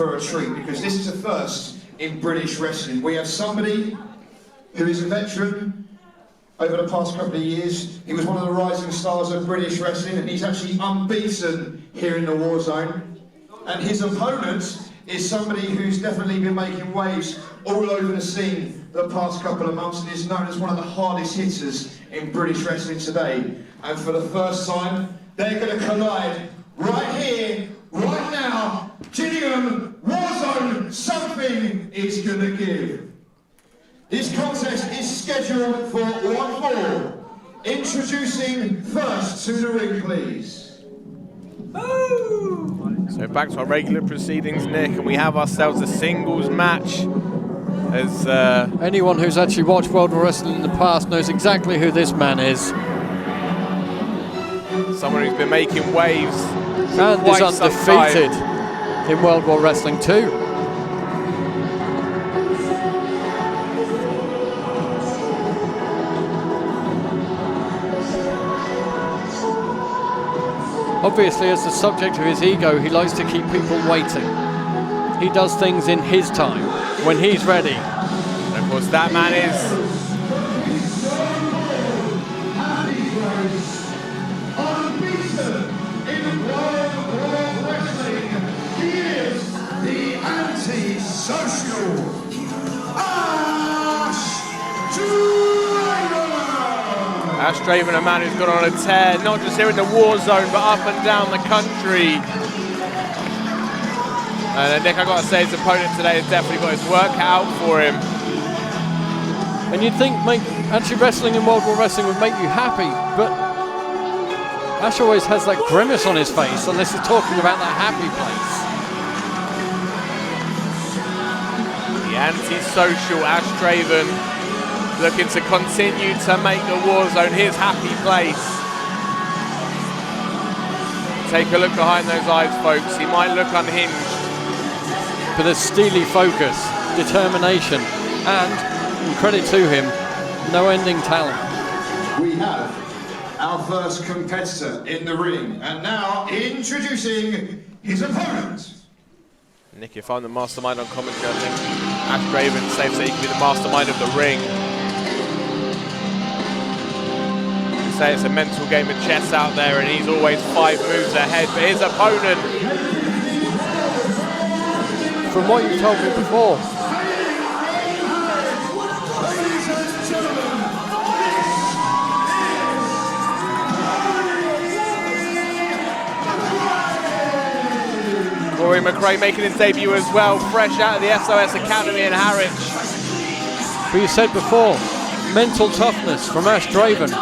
for a treat, because this is a first in British wrestling. We have somebody who is a veteran over the past couple of years. He was one of the rising stars of British wrestling, and he's actually unbeaten here in the war zone. And his opponent is somebody who's definitely been making waves all over the scene the past couple of months, and is known as one of the hardest hitters in British wrestling today. And for the first time, they're going to collide right here, right now. Gillingham, Warzone, something is going to give. This contest is scheduled for 1 fall. Introducing first to the ring, please. So back to our regular proceedings, Nick, and we have ourselves a singles match. As anyone who's actually watched World War Wrestling in the past knows exactly who this man is. Someone who's been making waves and is undefeated in World War Wrestling 2. Obviously, as the subject of his ego, he likes to keep people waiting. He does things in his time, when he's ready. And of course, that man is... unbeaten in World War Wrestling. He is the anti-social Ash Draven, a man who's gone on a tear, not just here in the war zone, but up and down the country. And Nick, I've got to say, his opponent today has definitely got his work cut out for him. And you'd think actually wrestling in World War Wrestling would make you happy, but Ash always has that grimace on his face unless he's talking about that happy place. The anti-social Ash Draven, looking to continue to make the war zone his happy place. Take a look behind those eyes, folks. He might look unhinged, but a steely focus, determination, and credit to him, no ending talent. We have our first competitor in the ring, and now introducing his opponent. Nick, if I'm the mastermind on commentary, I think Ash Draven safe that he can be the mastermind of the ring. Say it's a mental game of chess out there, and he's always 5 moves ahead, but his opponent, from what you told me before, Corey McRae making his debut as well, fresh out of the SOS Academy in Harwich. But you said before, mental toughness from Ash Draven.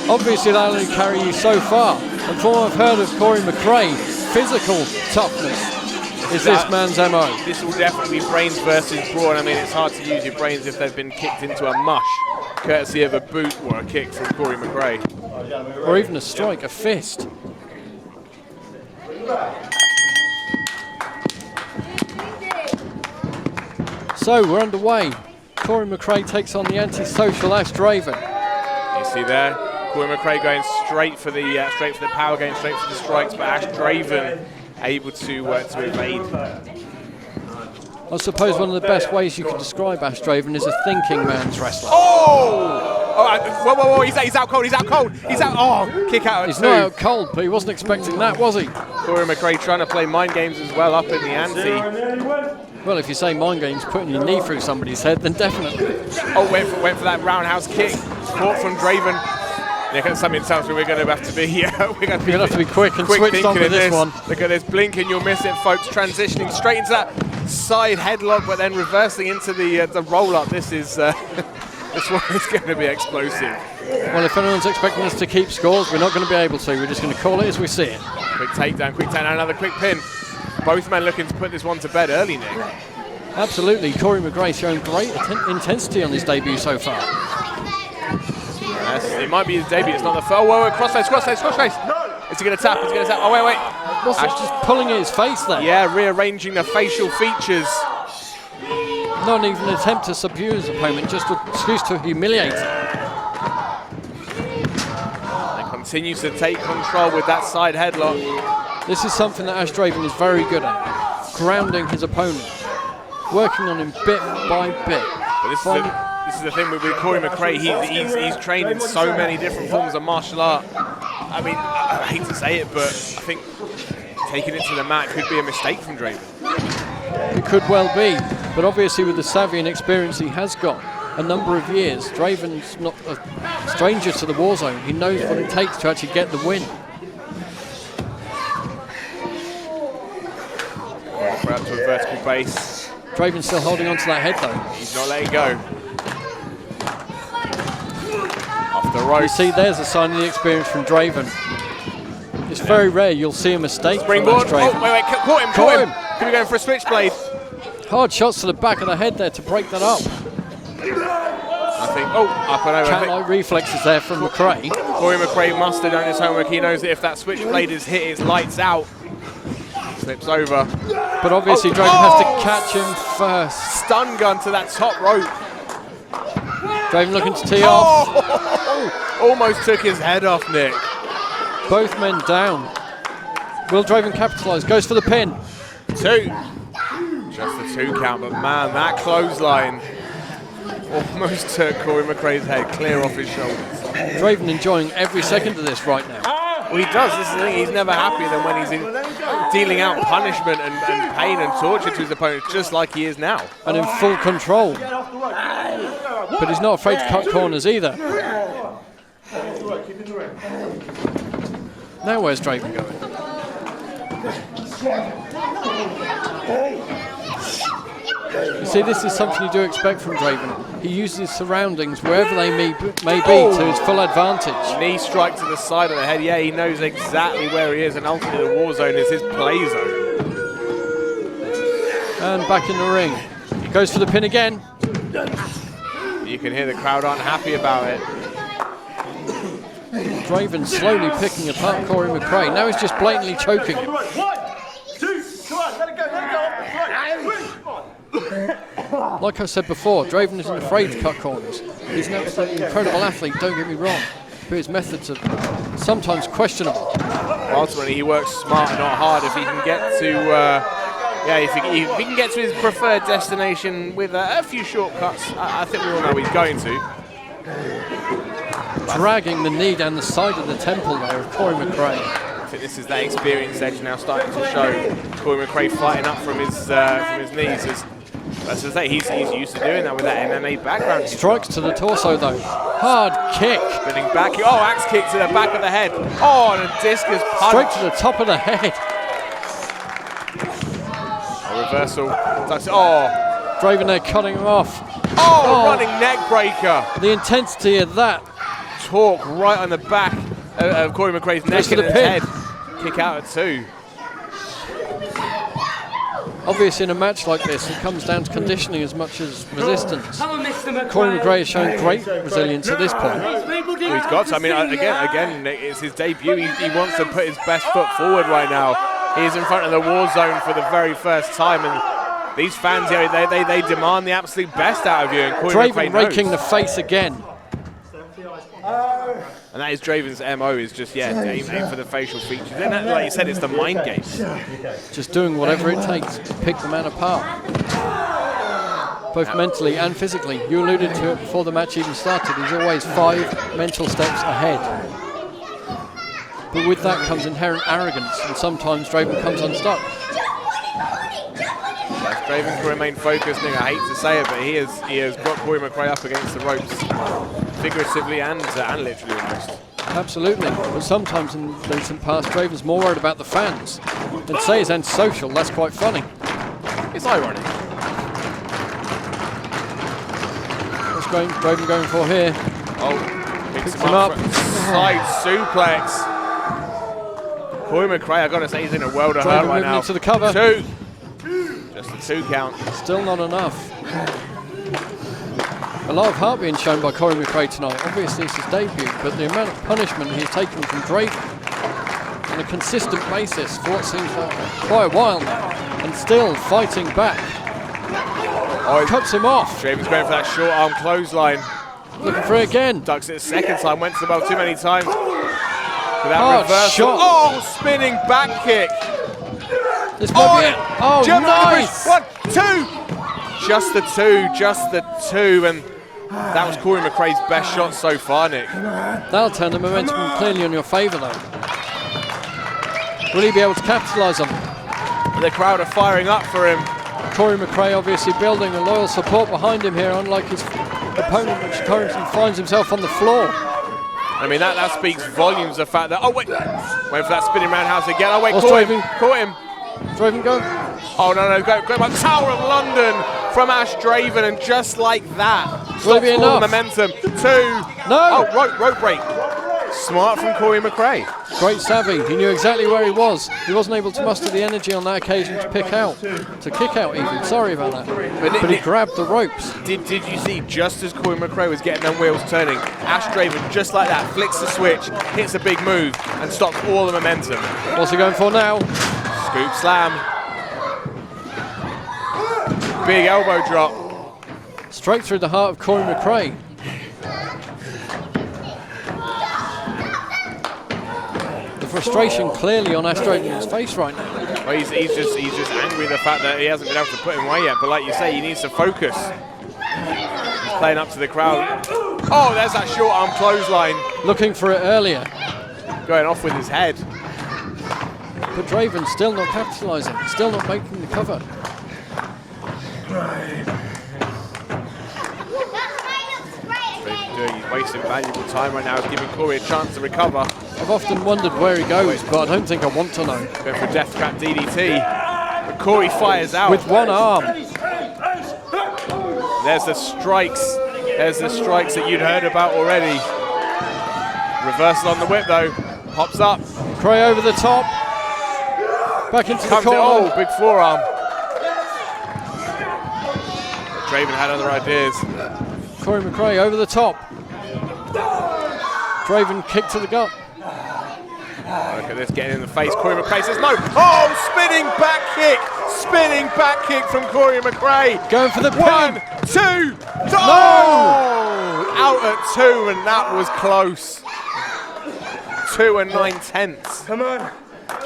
Obviously that'll only carry you so far. And from what I've heard of Corey McRae, physical toughness is this man's MO. This will definitely be brains versus brawn. I mean, it's hard to use your brains if they've been kicked into a mush, courtesy of a boot or a kick from Corey McRae. Or even a strike, a fist. So we're underway. Corey McRae takes on the antisocial Ash Draven. You see there, Corey McRae going straight for the power game, straight for the strikes, but Ash Draven able to evade. I suppose one of the best ways you could describe Ash Draven is a thinking man's wrestler. Whoa, he's out cold, he's out, oh, kick out at He's 2. not out cold, but he wasn't expecting that, was he? Corey McRae trying to play mind games as well, up in the ante. Well, if you say mind games, putting your knee through somebody's head, then definitely. Oh, went for that roundhouse kick, caught from Draven. Nick, something tells me we're going to have to be we're going to have to be quick and switched on with this one. Look at this, blink and you'll miss it, folks. Transitioning straight into that side headlock, but then reversing into the roll-up. This is this one is going to be explosive. Well, if anyone's expecting us to keep scores, we're not going to be able to. We're just going to call it as we see it. Quick takedown, another quick pin. Both men looking to put this one to bed early, Nick. Absolutely. Corey McRae showing great intensity on his debut so far. Yes, it might be his debut. It's not the first. Oh, whoa, crossface. No. Is he going to tap? Oh, wait. What's Ash just pulling at his face there? Yeah, rearranging the facial features. Not even an attempt to subdue his opponent, just an excuse to humiliate him. And continues to take control with that side headlock. This is something that Ash Draven is very good at. grounding his opponent, working on him bit by bit. But this is the thing with Corey McRae. He's trained in so many different forms of martial art. I mean, I hate to say it, but I think taking it to the mat could be a mistake from Draven. It could well be, but obviously with the savvy and experience he has got, a number of years, Draven's not a stranger to the war zone. He knows what it takes to actually get the win. We're up to a vertical base. Draven's still holding on to that head though. He's not letting go. Off the rope. You see, there's a sign of the experience from Draven. It's very rare you'll see a mistake from Springboard. Draven. Oh, wait, caught him. Could be going for a switchblade. Hard shots to the back of the head there to break that up. I think, up and over. Cat-like reflexes there from McRae. Corey McRae must have done his homework. He knows that if that switchblade is hit, it's lights out. Slips over. But obviously Draven has to catch him first. Stun gun to that top rope. Draven looking to tee off. Almost took his head off, Nick. Both men down. Will Draven capitalise? Goes for the pin. 2. Just a 2 count, but man, that clothesline almost took Corey McRae's head clear off his shoulders. Draven enjoying every second of this right now. Well, he does. This is the thing. He's never happier than when he's dealing out punishment and pain and torture to his opponent, just like he is now. And in full control. But he's not afraid to cut corners either. Now where's Draven going? You see, this is something you do expect from Draven. He uses his surroundings, wherever they may be, to his full advantage. Knee strike to the side of the head. Yeah, he knows exactly where he is, and ultimately the war zone is his play zone. And back in the ring. Goes for the pin again. You can hear the crowd aren't happy about it. Draven slowly picking apart Corey McRae. Now he's just blatantly choking him. 1, 2, come on, let it go. Like I said before, Draven isn't afraid to cut corners. He's an absolutely incredible athlete, don't get me wrong. But his methods are sometimes questionable. Well, ultimately, he works smart, not hard. If he can get to, if he can get to his preferred destination with a few shortcuts, I think we all know he's going to. Dragging the knee down the side of the temple there of Corey McRae. I think this is that experience edge now starting to show. Corey McRae fighting up from his knees. As I say, he's used to doing that with that MMA background. Strikes to the torso though. Hard kick. Spinning back. Oh, axe kick to the back of the head. Oh, and a discus punch. Straight to the top of the head. A reversal. Oh. Draven there cutting him off. Oh, running neck breaker. The intensity of that. Torque right on the back of Corey McRae's neck and his head. Kick out at 2. Obviously in a match like this, it comes down to conditioning as much as resistance. Corey McRae has shown great resilience at this point. Well, he's got to. I mean, again, it's his debut. He wants to put his best foot forward right now. He's in front of the war zone for the very first time, and these fans, they demand the absolute best out of you. And Corey Draven raking the face again. And that is Draven's MO, is just, aim for the facial features. Then, like you said, it's the mind game. Just doing whatever it takes to pick the man apart. Both mentally and physically. You alluded to it before the match even started. He's always 5 mental steps ahead. But with that comes inherent arrogance, and sometimes Draven comes unstuck. Yes, Draven can remain focused, Nick. I hate to say it, but he has got Corey McRae up against the ropes, figuratively and literally almost. Absolutely, but sometimes in the recent past, Draven's more worried about the fans. And say he's antisocial, that's quite funny. It's ironic. What's Draven going for here? Oh, picks him up. Side suplex. Corey McRae, I've got to say, he's in a world of hurt right now. Into the cover. 2. Just a 2 count. Still not enough. A lot of heart being shown by Corey McRae tonight. Obviously it's his debut, but the amount of punishment he's taken from Draven on a consistent basis for what seems like quite a while now, and still fighting back. Oh, cuts him off. Draven's going for that short arm clothesline. Looking for it again. Ducks it a second time, went to the bell too many times. With that Hard reversal. shot. Oh, spinning back kick. This might be it. Oh, German nice! 1, 2. Just the two, and that was Corey McRae's best shot so far, Nick. That'll turn the momentum clearly in your favour, though. Will he be able to capitalise on it? The crowd are firing up for him. Corey McRae obviously building a loyal support behind him here, unlike his opponent, which currently finds himself on the floor. I mean, that speaks volumes, the fact that, oh wait for that spinning roundhouse again. Oh wait, caught him. Draven go. Oh no, go back. Tower of London from Ash Draven, and just like that, Will it be stops all the enough? momentum. 2. No. Oh, rope break. Smart from Corey McRae. Great savvy. He knew exactly where he was. He wasn't able to muster the energy on that occasion to kick out even. Sorry about that. But he grabbed the ropes. Did you see, just as Corey McRae was getting them wheels turning, Ash Draven, just like that, flicks the switch, hits a big move, and stops all the momentum. What's he going for now? Scoop slam. Big elbow drop. Straight through the heart of Corey McRae. The frustration clearly on Ash Draven's face right now. Well, he's just angry at the fact that he hasn't been able to put him away yet. But like you say, he needs to focus. He's playing up to the crowd. Oh, there's that short arm clothesline. Looking for it earlier. Going off with his head. But Draven still not capitalising. Still not making the cover. He's wasting valuable time right now. He's giving Corey a chance to recover. I've often wondered where he goes, but I don't think I want to know. Going for death trap DDT. But Corey fires out. With one arm. There's the strikes. There's the strikes that you'd heard about already. Reversal on the whip though. Pops up. McRae over the top. Back into the corner. Oh, big forearm. Draven had other ideas. Corey McRae over the top. Draven kick to the gut. Look at this, getting in the face. Corey McRae says no. Oh, spinning back kick. Spinning back kick from Corey McRae. Going for the pin. 1, 2. Oh! Out at 2, and that was close. 2 9/10. Come on.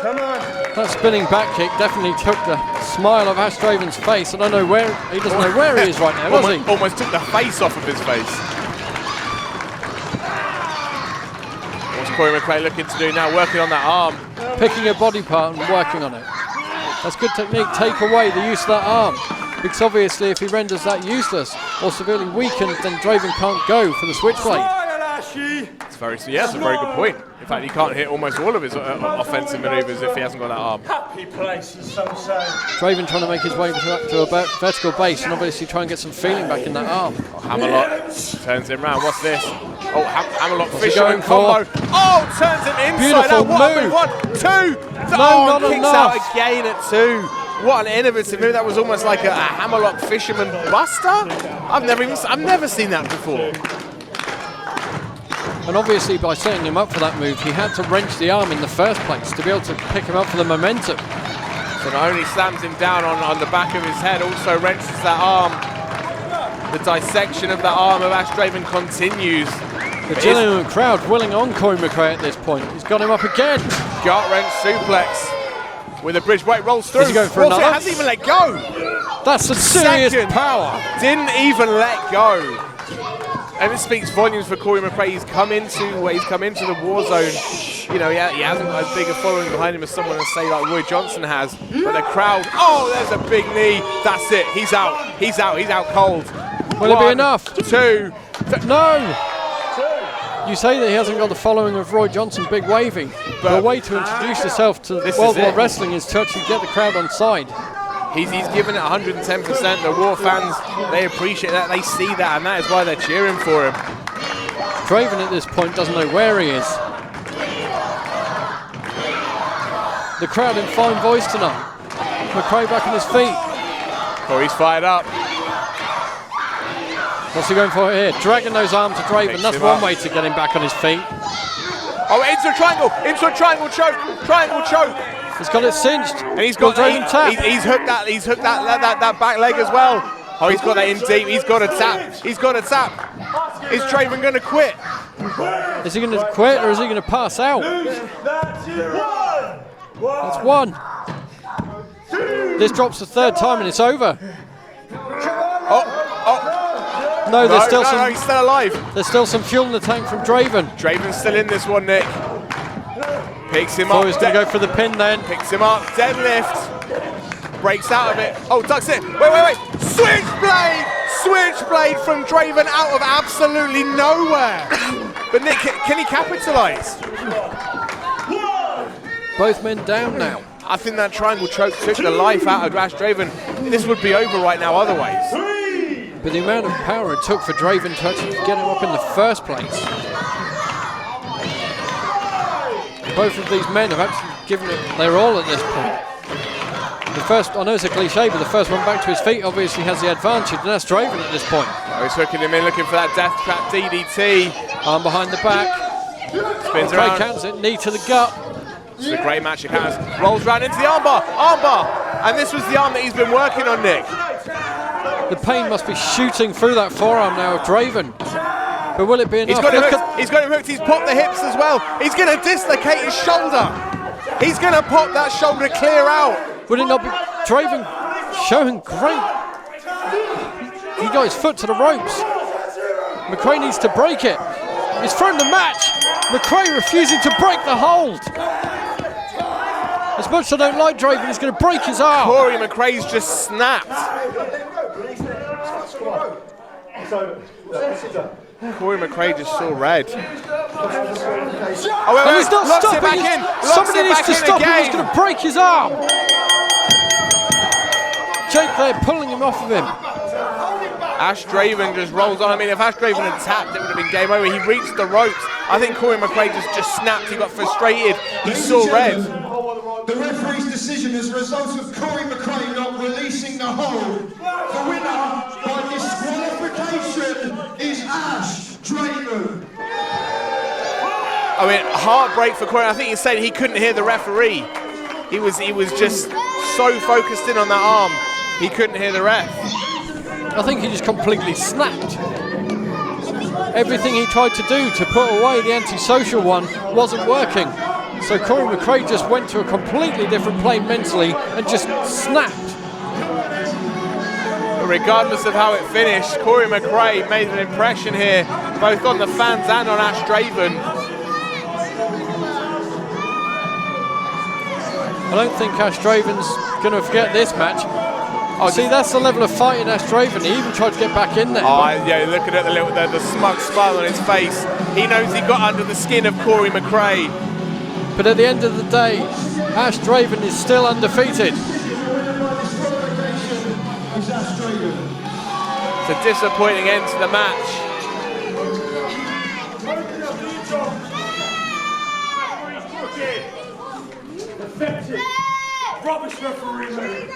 That spinning back kick definitely took the smile of Ash Draven's face. I don't know where, he doesn't know where he is right now, does he? Almost took the face off of his face. What's Corey McRae looking to do now? Working on that arm. Picking a body part and working on it. That's good technique. Take away the use of that arm. Because obviously if he renders that useless or severely weakened, then Draven can't go for the switchblade. It's a very good point. In fact, he can't hit almost all of his offensive maneuvers if he hasn't got that arm. Happy place, as some say. Draven trying to make his way to a vertical base and obviously try and get some feeling back in that arm. Oh, hammerlock turns him round. What's this? Oh, hammerlock fisherman going combo. Oh, turns him inside Beautiful out. move. 1, 2. No, not kicks enough. out again at 2. What an innovative move. That was almost like a hammerlock fisherman buster. I've never seen that before. And obviously by setting him up for that move, he had to wrench the arm in the first place to be able to pick him up for the momentum. So not only slams him down on the back of his head, also wrenches that arm. The dissection of the arm of Ash Draven continues. The genuine crowd willing on Corey McRae at this point. He's got him up again. Gut wrench suplex with a bridge weight rolls through. Is he going for another? Hasn't even let go. That's some serious Second. power. Didn't even let go. And it speaks volumes for Corey McRae. He's come into the war zone. You know, he hasn't got as big a following behind him as someone, say, like Roy Johnson has. But the crowd, oh, there's a big knee. That's it. He's out. He's out cold. Will it be enough? 2. No! You say that he hasn't got the following of Roy Johnson, big waving. But a way to introduce yourself to World War Wrestling is to actually get the crowd on side. He's given it 110%. The War fans, they appreciate that. They see that, and that is why they're cheering for him. Draven at this point doesn't know where he is. The crowd in fine voice tonight. McRae back on his feet. Corey's fired up. What's he going for here? Dragging those arms to Draven. Picks That's him one up. way to get him back on his feet. Oh, into a triangle choke. He's got it cinched. And he's got Draven tap. He's hooked that back leg as well. Oh, he's got that in deep. He's got a tap. Is Draven going to quit? Is he going to quit or is he going to pass out? That's one. This drops the third time and it's over. No, No, he's still alive. There's still some fuel in the tank from Draven. Draven's still in this one, Nick. Picks him So up. he's going to go for the pin then. Picks him up. Deadlift. Breaks out of it. Oh, ducks it. Wait. Switchblade. Switchblade from Draven out of absolutely nowhere. But Nick, can he capitalise? Both men down now. I think that triangle choke took the life out of Ash Draven. This would be over right now otherwise. But the amount of power it took for Draven to actually get him up in the first place. Both of these men have actually given it their all at this point. The first, I know it's a cliche, but the first one back to his feet obviously has the advantage, and that's Draven at this point. Oh, he's hooking him in, looking for that death trap DDT. Arm behind the back. Spins McRae around. counts it, knee to the gut. This is a great match. He counts. Rolls round into the armbar. And this was the arm that he's been working on, Nick. The pain must be shooting through that forearm now of Draven. But will it be enough? He's got him hooked. He's popped the hips as well. He's going to dislocate his shoulder. He's going to pop that shoulder clear out. Would it not be Draven showing great? He got his foot to the ropes. McRae needs to break it. He's thrown the match. McRae refusing to break the hold. As much as I don't like Draven, he's going to break his arm. Corey McRae's just snapped. Corey McRae just saw red. Oh, And he's not locks stopping. it back in. Somebody needs to stop him. He's again. going to break his arm. Jake there pulling him off of him. Ash Draven just rolls on. I mean, if Ash Draven had tapped, it would have been game over. He reached the ropes. I think Corey McRae just snapped. He got frustrated. He saw red. The referee's decision as a result of Corey McRae not releasing the hold. The winner by disqualification is Ash Draven. I mean, heartbreak for Corey. I think he said he couldn't hear the referee. He was just so focused in on that arm, he couldn't hear the ref. I think he just completely snapped. Everything he tried to do to put away the antisocial one wasn't working. So Corey McRae just went to a completely different plane mentally and just snapped. But regardless of how it finished, Corey McRae made an impression here, both on the fans and on Ash Draven. I don't think Ash Draven's going to forget this match. Oh, see, that's the level of fight in Ash Draven. He even tried to get back in there. Oh, yeah, looking at the smug smile on his face. He knows he got under the skin of Corey McRae. But at the end of the day, Ash Draven is still undefeated. It's a disappointing end to the match. Effective. Rubbish referee.